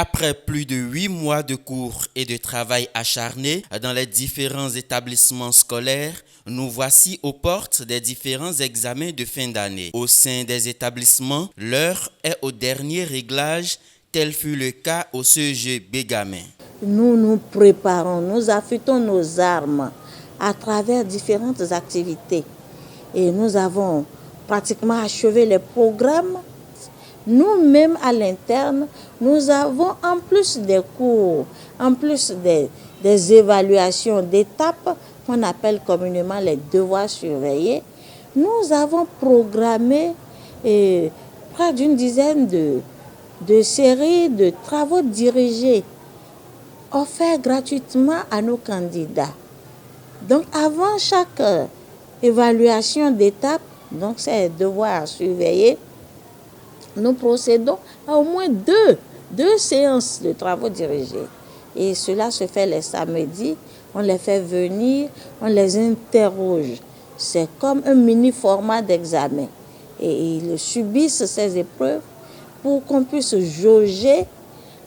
Après plus de 8 mois de cours et de travail acharné dans les différents établissements scolaires, nous voici aux portes des différents examens de fin d'année. Au sein des établissements, l'heure est au dernier réglage, tel fut le cas au CEG Bégamin. Nous nous préparons, nous affûtons nos armes à travers différentes activités. Et nous avons pratiquement achevé les programmes. Nous-mêmes à l'interne, nous avons en plus des cours, en plus des évaluations d'étapes qu'on appelle communément les devoirs surveillés, nous avons programmé près d'une dizaine de séries de travaux dirigés offerts gratuitement à nos candidats. Donc avant chaque évaluation d'étape, donc c'est devoir surveiller, nous procédons à au moins deux séances de travaux dirigés. Et cela se fait les samedis, on les fait venir, on les interroge. C'est comme un mini format d'examen. Et ils subissent ces épreuves pour qu'on puisse jauger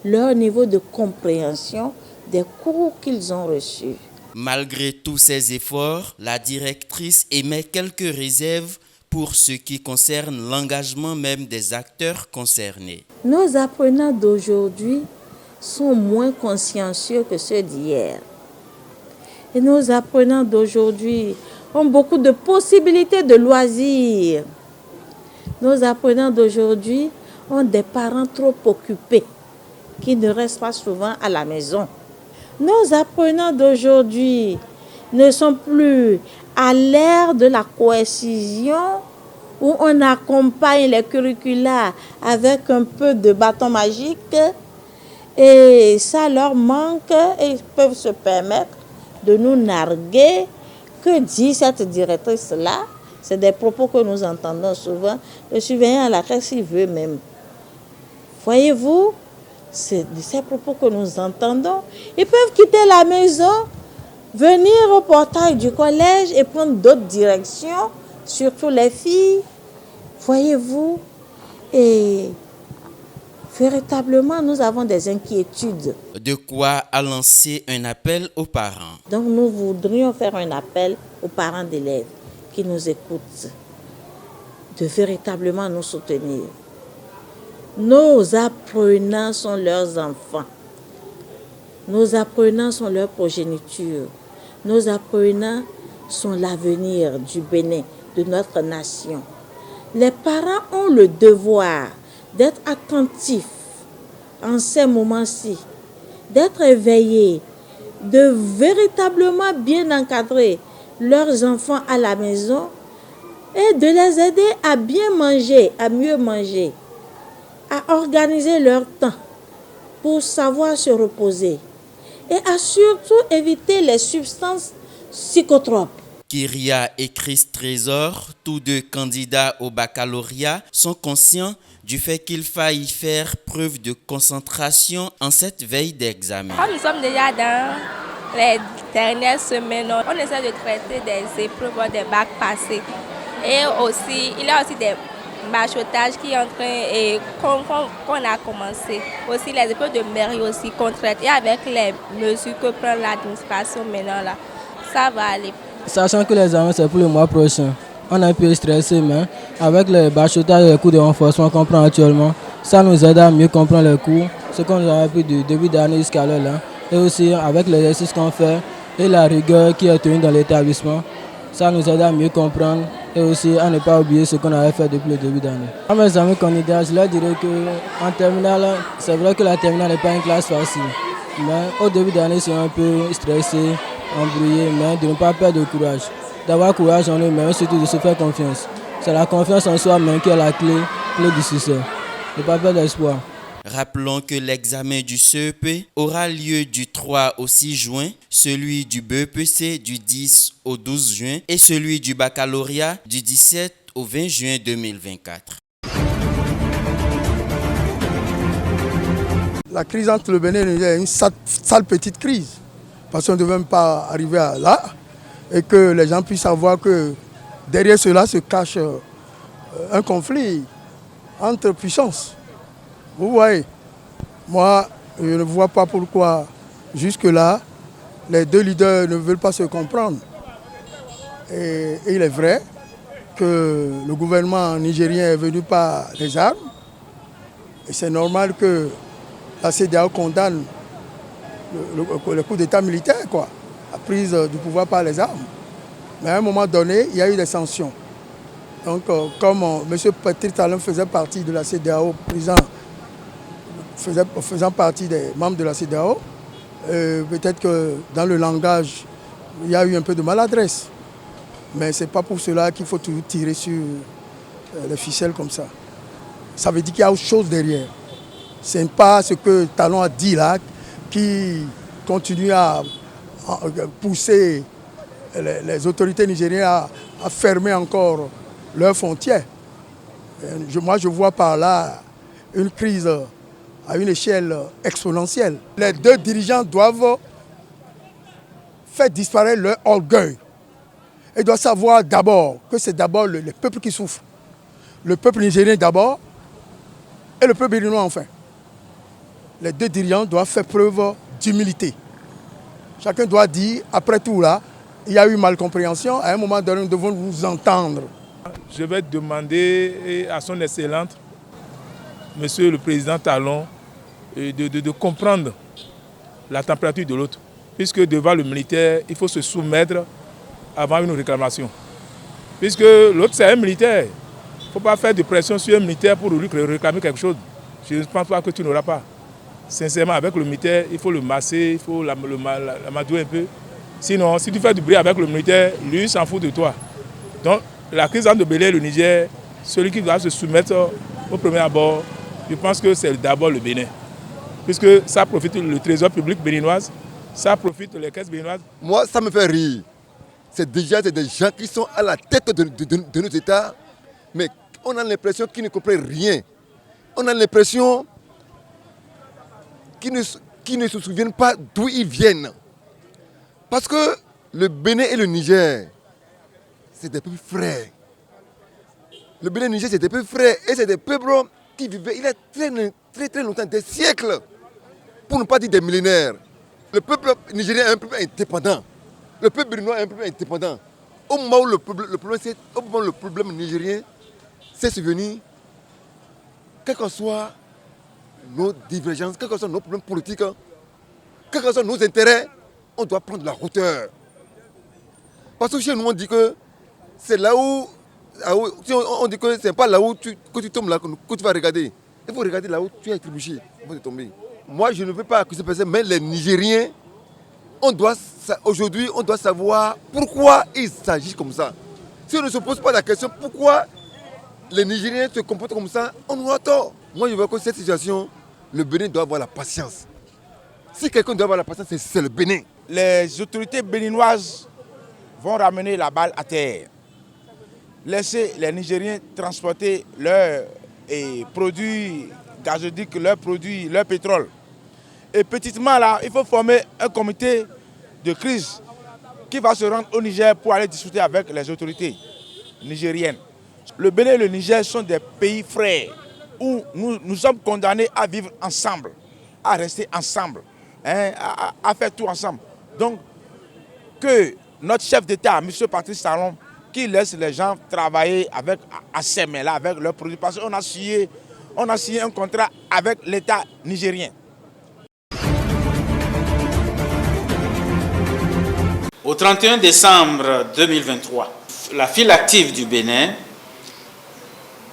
leur niveau de compréhension des cours qu'ils ont reçus. Malgré tous ces efforts, la directrice émet quelques réserves pour ce qui concerne l'engagement même des acteurs concernés. Nos apprenants d'aujourd'hui sont moins consciencieux que ceux d'hier. Et nos apprenants d'aujourd'hui ont beaucoup de possibilités de loisirs. Nos apprenants d'aujourd'hui ont des parents trop occupés qui ne restent pas souvent à la maison. Nos apprenants d'aujourd'hui ne sont plus à l'ère de la coercition où on accompagne les curricula avec un peu de bâton magique et ça leur manque et ils peuvent se permettre de nous narguer. Que dit cette directrice-là? C'est des propos que nous entendons souvent. Le surveillant à la classe, il veut même. Voyez-vous, c'est de ces propos que nous entendons. Ils peuvent quitter la maison, venir au portail du collège et prendre d'autres directions, surtout les filles. Voyez-vous, et véritablement, nous avons des inquiétudes. De quoi à lancer un appel aux parents. Donc, nous voudrions faire un appel aux parents d'élèves qui nous écoutent, de véritablement nous soutenir. Nos apprenants sont leurs enfants. Nos apprenants sont leur progéniture. Nos apprenants sont l'avenir du Bénin, de notre nation. Les parents ont le devoir d'être attentifs en ces moments-ci, d'être éveillés, de véritablement bien encadrer leurs enfants à la maison et de les aider à bien manger, à mieux manger, à organiser leur temps pour savoir se reposer et à surtout éviter les substances psychotropes. Kyria et Chris Trésor, tous deux candidats au baccalauréat, sont conscients du fait qu'il faille faire preuve de concentration en cette veille d'examen. Comme nous sommes déjà dans les dernières semaines, on essaie de traiter des épreuves des bacs passés. Et aussi, il y a aussi des bachotages qui sont en train et qu'on a commencé. Aussi les épreuves de mairie aussi qu'on traite. Et avec les mesures que prend l'administration maintenant là, ça va aller. Sachant que l'examen c'est pour le mois prochain, on est un peu stressé, mais avec le bachotage et les cours de renforcement qu'on prend actuellement, ça nous aide à mieux comprendre les cours, ce qu'on a appris du début d'année jusqu'à là. Et aussi avec l'exercice qu'on fait et la rigueur qui est tenue dans l'établissement, ça nous aide à mieux comprendre et aussi à ne pas oublier ce qu'on avait fait depuis le début d'année. À mes amis candidats, je leur dirais qu'en terminale, c'est vrai que la terminale n'est pas une classe facile, mais au début d'année, c'est un peu stressé, embrouillé, mais de ne pas perdre de courage. D'avoir courage en eux-mêmes, mais surtout de se faire confiance. C'est la confiance en soi-même qui est la clé du succès. Ne pas perdre d'espoir. Rappelons que l'examen du CEP aura lieu du 3 au 6 juin, celui du BEPC du 10 au 12 juin et celui du baccalauréat du 17 au 20 juin 2024. La crise entre le Bénin et le Niger est une sale petite crise. Parce qu'on ne devait même pas arriver à là et que les gens puissent savoir que derrière cela se cache un conflit entre puissances. Vous voyez, moi, Je ne vois pas pourquoi, jusque-là, les deux leaders ne veulent pas se comprendre. Et il est vrai que le gouvernement nigérien est venu par les armes. Et c'est normal que la CEDEAO condamne le coup d'État militaire, quoi, la prise du pouvoir par les armes. Mais à un moment donné, il y a eu des sanctions. Donc, comme M. Patrice Talon faisait partie de la CEDEAO, faisant partie des membres de la CEDEAO, peut-être que dans le langage, il y a eu un peu de maladresse. Mais ce n'est pas pour cela qu'il faut toujours tirer sur les ficelles comme ça. Ça veut dire qu'il y a autre chose derrière. Ce n'est pas ce que Talon a dit là qui continue à pousser les autorités nigériennes à fermer encore leurs frontières. Moi, je vois par là une crise à une échelle exponentielle. Les deux dirigeants doivent faire disparaître leur orgueil. Ils doivent savoir d'abord que c'est d'abord le peuple qui souffre. Le peuple nigérien d'abord et le peuple béninois enfin. Les deux dirigeants doivent faire preuve d'humilité. Chacun doit dire, après tout là, il y a eu malcompréhension, à un moment donné, nous devons nous entendre. Je vais demander à son Excellence, Monsieur le Président Talon, de comprendre la température de l'autre. Puisque devant le militaire, il faut se soumettre avant une réclamation. Puisque l'autre, c'est un militaire. Il ne faut pas faire de pression sur un militaire pour lui réclamer quelque chose. Je ne pense pas que tu n'auras pas. Sincèrement, avec le militaire, il faut le masser, il faut l'amadouer un peu. Sinon, si tu fais du bruit avec le militaire, lui, il s'en fout de toi. Donc, la crise entre Bénin et le Niger, celui qui doit se soumettre au premier abord, je pense que c'est d'abord le Bénin. Puisque ça profite le trésor public béninois, ça profite les caisses béninoises. Moi, ça me fait rire. C'est des gens qui sont à la tête de nos États, mais on a l'impression qu'ils ne comprennent rien. On a l'impression qu'ils ne se souviennent pas d'où ils viennent. Parce que le Bénin et le Niger, c'est des peuples frères. Le Bénin et le Niger, c'est des peuples frères. Et c'est des peuples qui vivaient il y a très longtemps, des siècles, pour ne pas dire des millénaires. Le peuple nigérien est un peuple indépendant. Le peuple béninois est un peuple indépendant. Au moment où le problème nigérien s'est survenu, quelles que soient nos divergences, quels que soient nos problèmes politiques, quels que soient nos intérêts, on doit prendre la hauteur. Parce que chez nous, on dit que c'est là où on dit que c'est pas là où tu tombes, là, que tu vas regarder. Il faut regarder là où tu es trébuché avant de tomber. Moi, je ne veux pas accuser personne, mais les Nigériens, aujourd'hui, on doit savoir pourquoi ils s'agissent comme ça. Si on ne se pose pas la question pourquoi les Nigériens se comportent comme ça, on aura tort. Moi, je vois que cette situation, le Bénin doit avoir la patience. Si quelqu'un doit avoir la patience, c'est le Bénin. Les autorités béninoises vont ramener la balle à terre. Laisser les Nigériens transporter leurs produits gazoducs, leurs produits, leur pétrole. Et petitement là, il faut former un comité de crise qui va se rendre au Niger pour aller discuter avec les autorités nigériennes. Le Bénin et le Niger sont des pays frères où nous sommes condamnés à vivre ensemble, à rester ensemble, à faire tout ensemble. Donc, que notre chef d'État, M. Patrice Talon, qui laisse les gens travailler à ces mains-là, avec leurs produits, parce qu'on a signé un contrat avec l'État nigérien. Au 31 décembre 2023, la file active du Bénin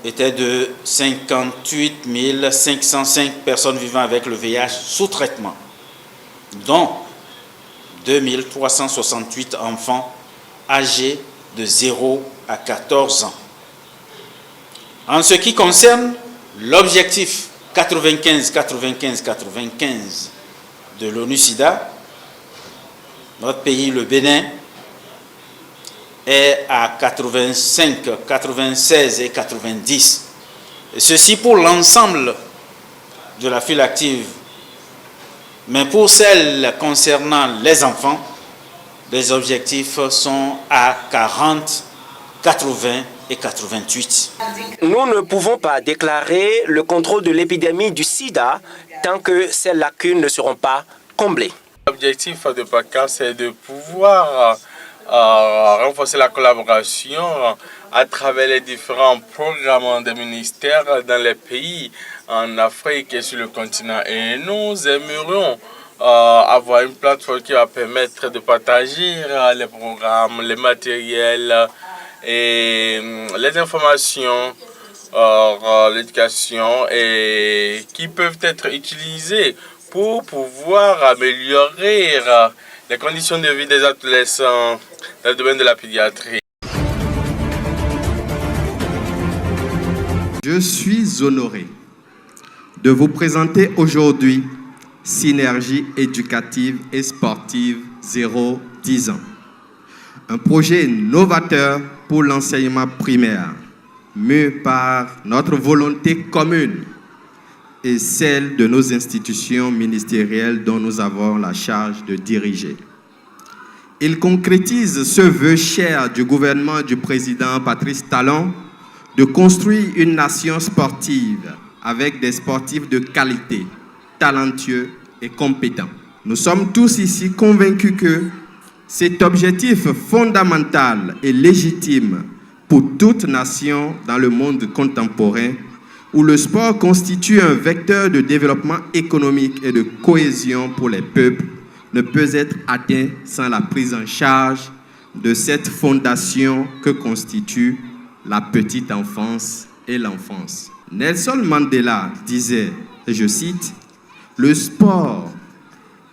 était de 58 505 personnes vivant avec le VIH sous traitement, dont 2 368 enfants âgés de 0 à 14 ans. En ce qui concerne l'objectif 95-95-95 de l'ONU-SIDA, notre pays, le Bénin, est à 85, 96 et 90. Et ceci pour l'ensemble de la file active. Mais pour celles concernant les enfants, les objectifs sont à 40, 80 1988. Nous ne pouvons pas déclarer le contrôle de l'épidémie du sida tant que ces lacunes ne seront pas comblées. L'objectif de PACA, c'est de pouvoir renforcer la collaboration à travers les différents programmes des ministères dans les pays en Afrique et sur le continent. Et nous aimerions avoir une plateforme qui va permettre de partager les programmes, les matériels et les informations, l'éducation et qui peuvent être utilisés pour pouvoir améliorer les conditions de vie des adolescents dans le domaine de la pédiatrie. Je suis honoré de vous présenter aujourd'hui Synergie éducative et sportive 0-10 ans. Un projet novateur pour l'enseignement primaire, mû par notre volonté commune et celle de nos institutions ministérielles dont nous avons la charge de diriger. Il concrétise ce vœu cher du gouvernement du président Patrice Talon de construire une nation sportive avec des sportifs de qualité, talentueux et compétents. Nous sommes tous ici convaincus que cet objectif fondamental et légitime pour toute nation dans le monde contemporain où le sport constitue un vecteur de développement économique et de cohésion pour les peuples, ne peut être atteint sans la prise en charge de cette fondation que constitue la petite enfance et l'enfance. Nelson Mandela disait, et je cite, « Le sport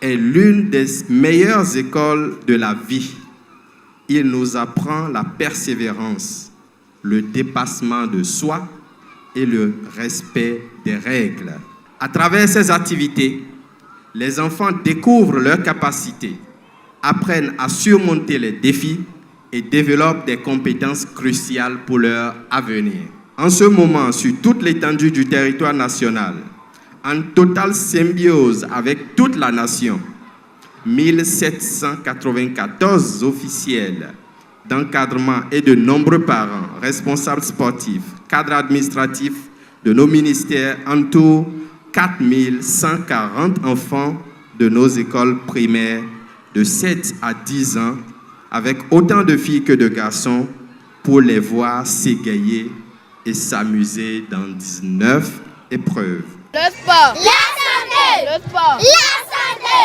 est l'une des meilleures écoles de la vie. Il nous apprend la persévérance, le dépassement de soi et le respect des règles. À travers ces activités, les enfants découvrent leurs capacités, apprennent à surmonter les défis et développent des compétences cruciales pour leur avenir. En ce moment, sur toute l'étendue du territoire national, en totale symbiose avec toute la nation, 1794 officiels d'encadrement et de nombreux parents, responsables sportifs, cadres administratifs de nos ministères entourent 4140 enfants de nos écoles primaires de 7 à 10 ans, avec autant de filles que de garçons, pour les voir s'égayer et s'amuser dans 19 épreuves. Le sport, la santé, le sport, la santé,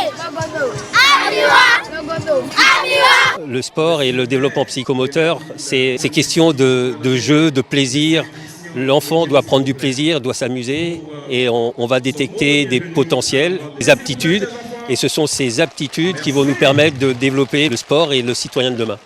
le sport et le développement psychomoteur, c'est question de jeu, de plaisir. L'enfant doit prendre du plaisir, doit s'amuser et on va détecter des potentiels, des aptitudes. Et ce sont ces aptitudes qui vont nous permettre de développer le sport et le citoyen de demain.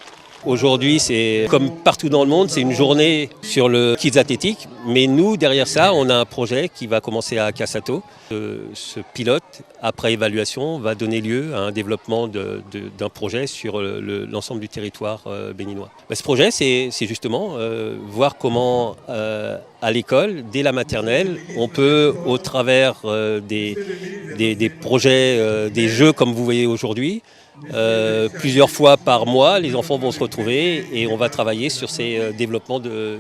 Aujourd'hui, c'est comme partout dans le monde, c'est une journée sur le Kids Athlétique. Mais nous, derrière ça, on a un projet qui va commencer à Kassato. Ce pilote, après évaluation, va donner lieu à un développement d'un projet sur l'ensemble du territoire béninois. Ce projet, c'est justement voir comment, à l'école, dès la maternelle, on peut, au travers des projets, des jeux comme vous voyez aujourd'hui, plusieurs fois par mois, les enfants vont se retrouver et on va travailler sur ces développements de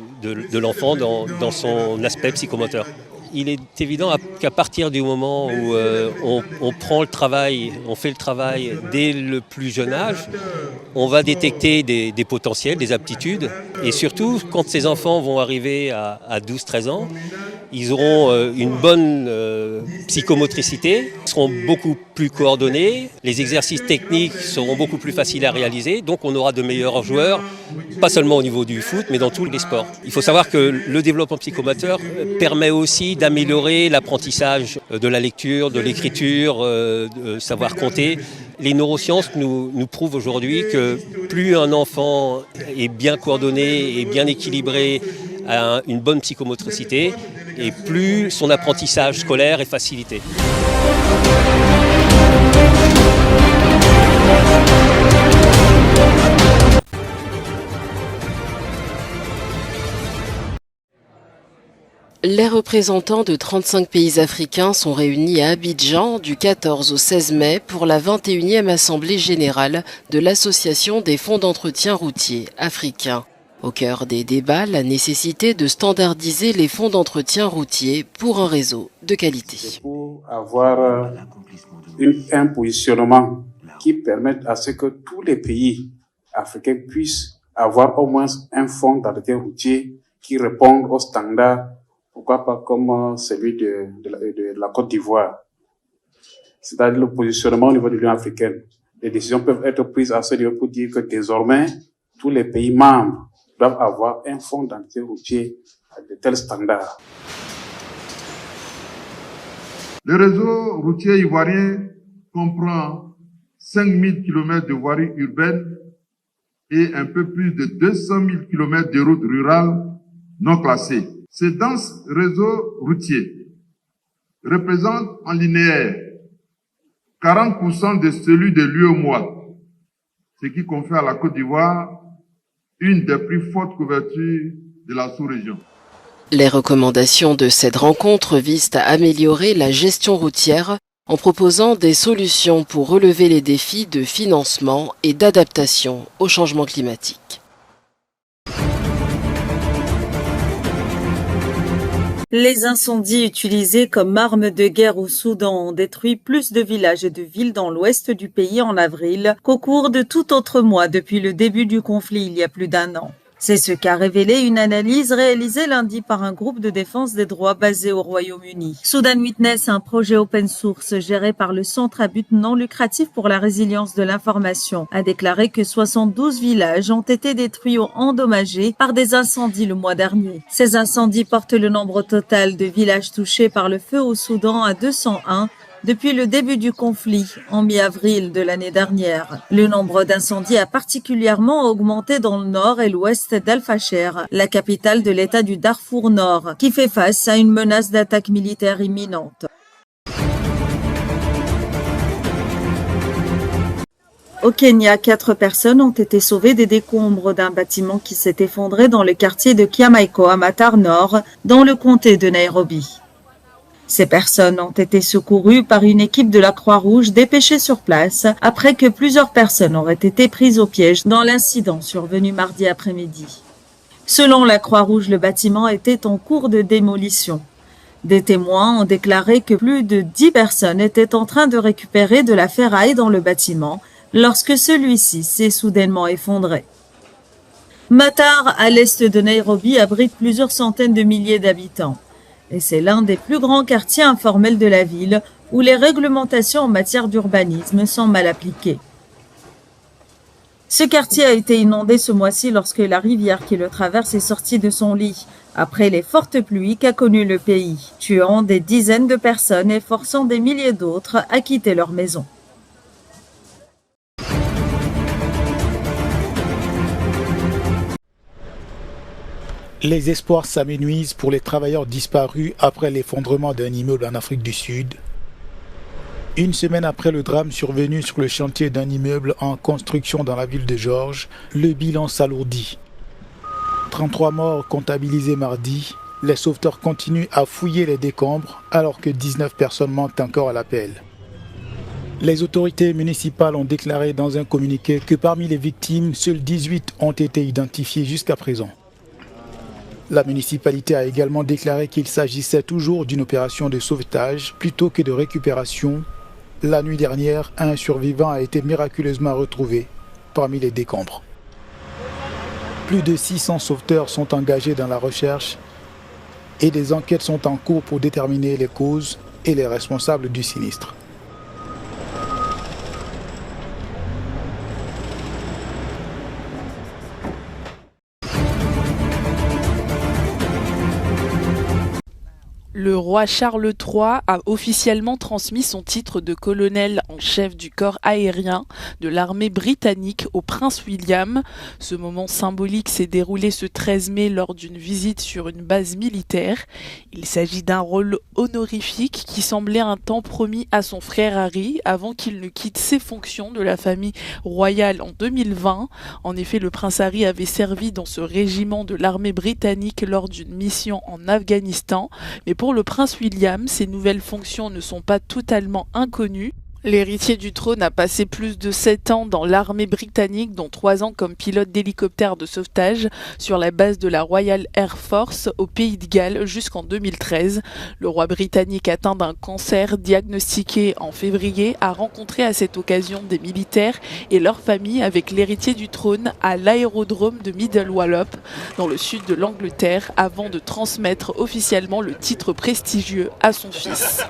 l'enfant dans son aspect psychomoteur. Il est évident qu'à partir du moment où on prend le travail, on fait le travail dès le plus jeune âge, on va détecter des potentiels, des aptitudes. Et surtout, quand ces enfants vont arriver à 12-13 ans, ils auront une bonne psychomotricité, seront beaucoup plus coordonnés, les exercices techniques seront beaucoup plus faciles à réaliser, donc on aura de meilleurs joueurs, pas seulement au niveau du foot, mais dans tous les sports. Il faut savoir que le développement psychomoteur permet aussi d'améliorer l'apprentissage de la lecture, de l'écriture, de savoir compter. Les neurosciences nous prouvent aujourd'hui que plus un enfant est bien coordonné et bien équilibré, a une bonne psychomotricité, et plus son apprentissage scolaire est facilité. Les représentants de 35 pays africains sont réunis à Abidjan du 14 au 16 mai pour la 21e Assemblée générale de l'Association des fonds d'entretien routier africains. Au cœur des débats, la nécessité de standardiser les fonds d'entretien routier pour un réseau de qualité. Pour avoir un positionnement qui permette à ce que tous les pays africains puissent avoir au moins un fonds d'entretien routier qui réponde aux standards, pourquoi pas comme celui de la Côte d'Ivoire. C'est-à-dire le positionnement au niveau de l'Union africaine. Les décisions peuvent être prises à ce niveau pour dire que désormais, tous les pays membres doivent avoir un fonds d'entretien routier de tels standards. Le réseau routier ivoirien comprend 5000 km de voiries urbaines et un peu plus de 200 000 km de routes rurales non classées. Ce dense réseau routier représente en linéaire 40% de celui de l'UEMOA, ce qui confère à la Côte d'Ivoire une des plus fortes couvertures de la sous-région. Les recommandations de cette rencontre visent à améliorer la gestion routière en proposant des solutions pour relever les défis de financement et d'adaptation au changement climatique. Les incendies utilisés comme arme de guerre au Soudan ont détruit plus de villages et de villes dans l'ouest du pays en avril qu'au cours de tout autre mois depuis le début du conflit il y a plus d'1 an. C'est ce qu'a révélé une analyse réalisée lundi par un groupe de défense des droits basé au Royaume-Uni. Sudan Witness, un projet open source géré par le Centre à but non lucratif pour la résilience de l'information, a déclaré que 72 villages ont été détruits ou endommagés par des incendies le mois dernier. Ces incendies portent le nombre total de villages touchés par le feu au Soudan à 201 depuis le début du conflit, en mi-avril de l'année dernière. Le nombre d'incendies a particulièrement augmenté dans le nord et l'ouest d'Al-Fasher, la capitale de l'État du Darfour Nord, qui fait face à une menace d'attaque militaire imminente. Au Kenya, 4 personnes ont été sauvées des décombres d'un bâtiment qui s'est effondré dans le quartier de Kiamaiko à Matar Nord, dans le comté de Nairobi. Ces personnes ont été secourues par une équipe de la Croix-Rouge dépêchée sur place après que plusieurs personnes auraient été prises au piège dans l'incident survenu mardi après-midi. Selon la Croix-Rouge, le bâtiment était en cours de démolition. Des témoins ont déclaré que plus de 10 personnes étaient en train de récupérer de la ferraille dans le bâtiment lorsque celui-ci s'est soudainement effondré. Matar, à l'est de Nairobi, abrite plusieurs centaines de milliers d'habitants. Et c'est l'un des plus grands quartiers informels de la ville où les réglementations en matière d'urbanisme sont mal appliquées. Ce quartier a été inondé ce mois-ci lorsque la rivière qui le traverse est sortie de son lit, après les fortes pluies qu'a connues le pays, tuant des dizaines de personnes et forçant des milliers d'autres à quitter leur maison. Les espoirs s'amenuisent pour les travailleurs disparus après l'effondrement d'un immeuble en Afrique du Sud. Une semaine après le drame survenu sur le chantier d'un immeuble en construction dans la ville de George, le bilan s'alourdit. 33 morts comptabilisés mardi, les sauveteurs continuent à fouiller les décombres alors que 19 personnes manquent encore à l'appel. Les autorités municipales ont déclaré dans un communiqué que parmi les victimes, seuls 18 ont été identifiés jusqu'à présent. La municipalité a également déclaré qu'il s'agissait toujours d'une opération de sauvetage plutôt que de récupération. La nuit dernière, un survivant a été miraculeusement retrouvé parmi les décombres. Plus de 600 sauveteurs sont engagés dans la recherche et des enquêtes sont en cours pour déterminer les causes et les responsables du sinistre. Le roi Charles III a officiellement transmis son titre de colonel en chef du corps aérien de l'armée britannique au prince William. Ce moment symbolique s'est déroulé ce 13 mai lors d'une visite sur une base militaire. Il s'agit d'un rôle honorifique qui semblait un temps promis à son frère Harry avant qu'il ne quitte ses fonctions de la famille royale en 2020. En effet, le prince Harry avait servi dans ce régiment de l'armée britannique lors d'une mission en Afghanistan, mais pour le prince William, ces nouvelles fonctions ne sont pas totalement inconnues. L'héritier du trône a passé plus de 7 ans dans l'armée britannique, dont 3 ans comme pilote d'hélicoptère de sauvetage sur la base de la Royal Air Force au Pays de Galles jusqu'en 2013. Le roi britannique atteint d'un cancer diagnostiqué en février a rencontré à cette occasion des militaires et leurs familles avec l'héritier du trône à l'aérodrome de Middle Wallop dans le sud de l'Angleterre avant de transmettre officiellement le titre prestigieux à son fils.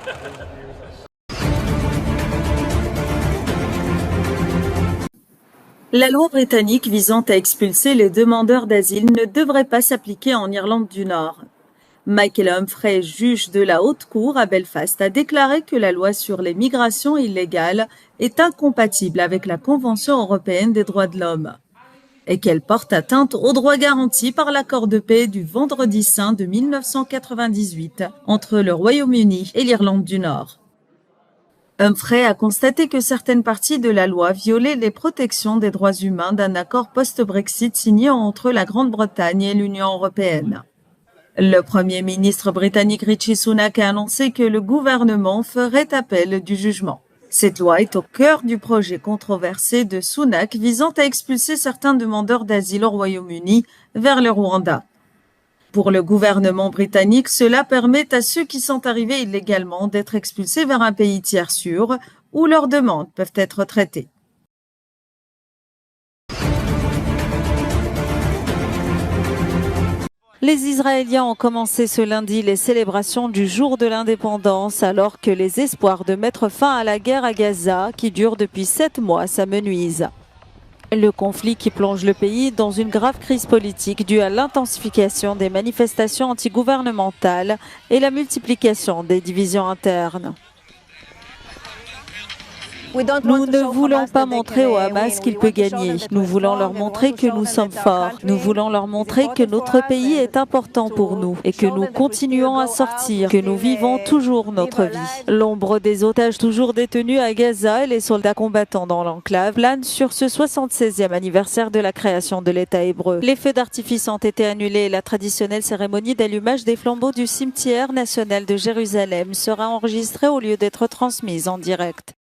La loi britannique visant à expulser les demandeurs d'asile ne devrait pas s'appliquer en Irlande du Nord. Michael Humphrey, juge de la Haute Cour à Belfast, a déclaré que la loi sur les migrations illégales est incompatible avec la Convention européenne des droits de l'homme et qu'elle porte atteinte aux droits garantis par l'accord de paix du Vendredi Saint de 1998 entre le Royaume-Uni et l'Irlande du Nord. Humphrey a constaté que certaines parties de la loi violaient les protections des droits humains d'un accord post-Brexit signé entre la Grande-Bretagne et l'Union européenne. Le Premier ministre britannique Rishi Sunak a annoncé que le gouvernement ferait appel du jugement. Cette loi est au cœur du projet controversé de Sunak visant à expulser certains demandeurs d'asile au Royaume-Uni vers le Rwanda. Pour le gouvernement britannique, cela permet à ceux qui sont arrivés illégalement d'être expulsés vers un pays tiers sûr où leurs demandes peuvent être traitées. Les Israéliens ont commencé ce lundi les célébrations du jour de l'indépendance alors que les espoirs de mettre fin à la guerre à Gaza, qui dure depuis 7 mois, s'amenuisent. Le conflit qui plonge le pays dans une grave crise politique due à l'intensification des manifestations antigouvernementales et la multiplication des divisions internes. Nous ne voulons pas montrer au Hamas qu'il peut gagner. Nous voulons leur montrer que nous sommes forts. Nous voulons leur montrer que notre pays est important pour nous et que nous continuons à sortir, que nous vivons toujours notre vie. L'ombre des otages toujours détenus à Gaza et les soldats combattants dans l'enclave planent sur ce 76e anniversaire de la création de l'État hébreu. Les feux d'artifice ont été annulés et la traditionnelle cérémonie d'allumage des flambeaux du cimetière national de Jérusalem sera enregistrée au lieu d'être transmise en direct.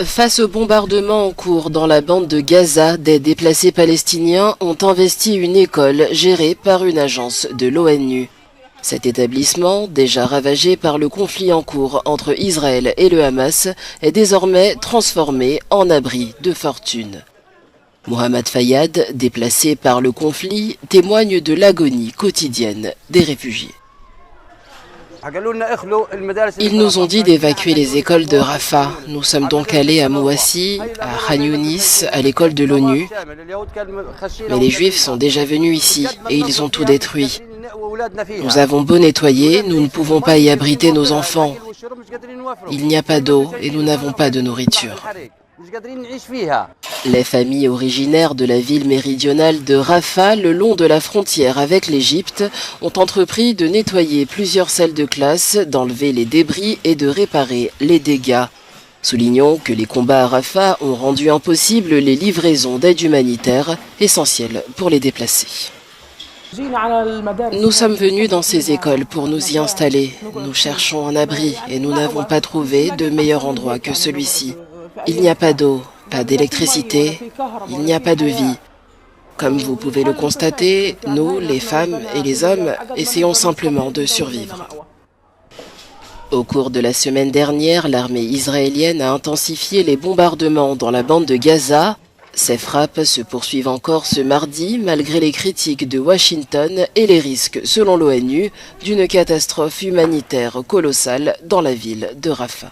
Face aux bombardements en cours dans la bande de Gaza, des déplacés palestiniens ont investi une école gérée par une agence de l'ONU. Cet établissement, déjà ravagé par le conflit en cours entre Israël et le Hamas, est désormais transformé en abri de fortune. Mohamed Fayad, déplacé par le conflit, témoigne de l'agonie quotidienne des réfugiés. Ils nous ont dit d'évacuer les écoles de Rafah. Nous sommes donc allés à Mouassi, à Khan Younis, à l'école de l'ONU. Mais les Juifs sont déjà venus ici et ils ont tout détruit. Nous avons beau nettoyer, nous ne pouvons pas y abriter nos enfants. Il n'y a pas d'eau et nous n'avons pas de nourriture. Les familles originaires de la ville méridionale de Rafah, le long de la frontière avec l'Égypte, ont entrepris de nettoyer plusieurs salles de classe, d'enlever les débris et de réparer les dégâts. Soulignons que les combats à Rafah ont rendu impossible les livraisons d'aide humanitaire, essentielles pour les déplacés. Nous sommes venus dans ces écoles pour nous y installer. Nous cherchons un abri et nous n'avons pas trouvé de meilleur endroit que celui-ci. Il n'y a pas d'eau, pas d'électricité, il n'y a pas de vie. Comme vous pouvez le constater, nous, les femmes et les hommes, essayons simplement de survivre. Au cours de la semaine dernière, l'armée israélienne a intensifié les bombardements dans la bande de Gaza. Ces frappes se poursuivent encore ce mardi, malgré les critiques de Washington et les risques, selon l'ONU, d'une catastrophe humanitaire colossale dans la ville de Rafah.